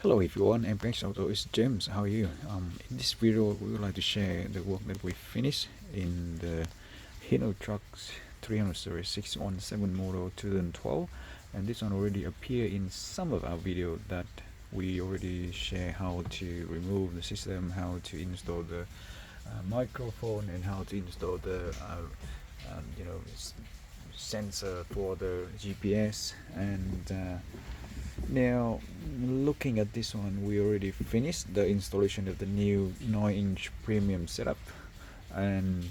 Hello everyone, MPX AUTOS is James. How are you? In this video, we would like to share the work that we finished in the Hino Truck 300 series 617 model 2012, and this one already appeared in some of our video that we already share how to remove the system, how to install the microphone, and how to install the sensor for the GPS. And now looking at this one, we already finished the installation of the new 9-inch premium setup, and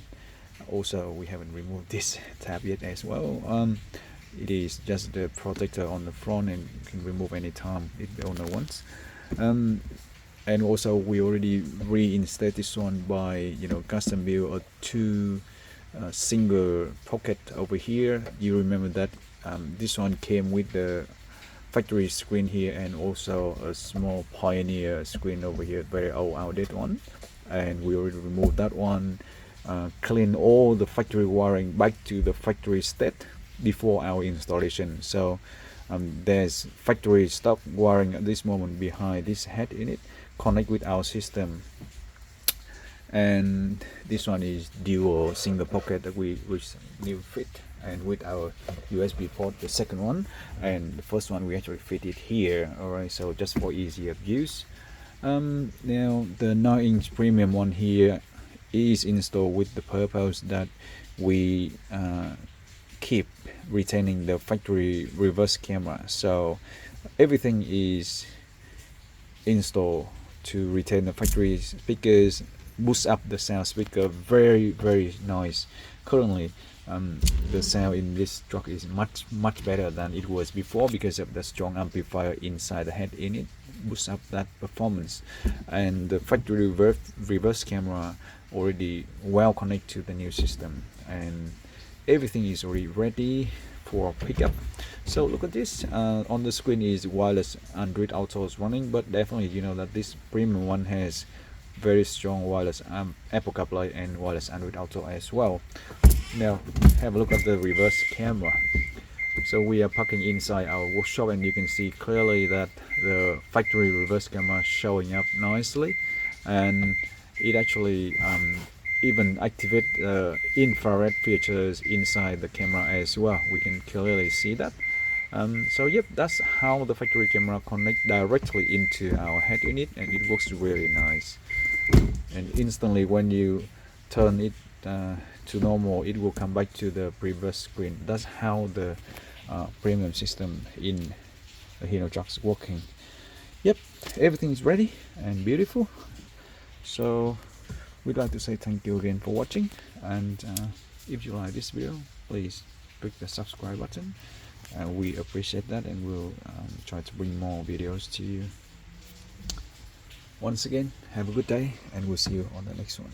also we haven't removed this tab yet as well. It is just the protector on the front, and you can remove anytime if the owner wants. And also we already reinstated this one by custom build a two single pocket over here. You remember that this one came with the factory screen here and also a small Pioneer screen over here, very old outdated one, and we already removed that one, clean all the factory wiring back to the factory state before our installation. So there's factory stock wiring at this moment behind this head unit, connect with our system, and this one is dual single pocket that we new fit, and with our USB port, the second one, and the first one we actually fit it here. Alright, so just for easier use. Now the 9-inch premium one here is installed with the purpose that we keep retaining the factory reverse camera, so everything is installed to retain the factory speakers, boost up the sound speaker, very nice. Currently the sound in this truck is much better than it was before because of the strong amplifier inside the head unit, boosts up that performance. And the factory reverse camera already well connected to the new system, and everything is already ready for pickup. So look at this, on the screen is wireless Android Autos running, but definitely you know that this premium one has very strong wireless Apple CarPlay and wireless Android Auto as well. Now have a look at the reverse camera. So we are parking inside our workshop, and you can see clearly that the factory reverse camera showing up nicely, and it actually even activate infrared features inside the camera as well. We can clearly see that. So yep, that's how the factory camera connect directly into our head unit, and it works really nice. And instantly when you turn it to normal, it will come back to the previous screen. That's how the premium system in the Hino trucks working. Yep, everything is ready and beautiful. So we'd like to say thank you again for watching, and if you like this video, please click the subscribe button. We appreciate that, and we'll try to bring more videos to you. Once again, have a good day, and we'll see you on the next one.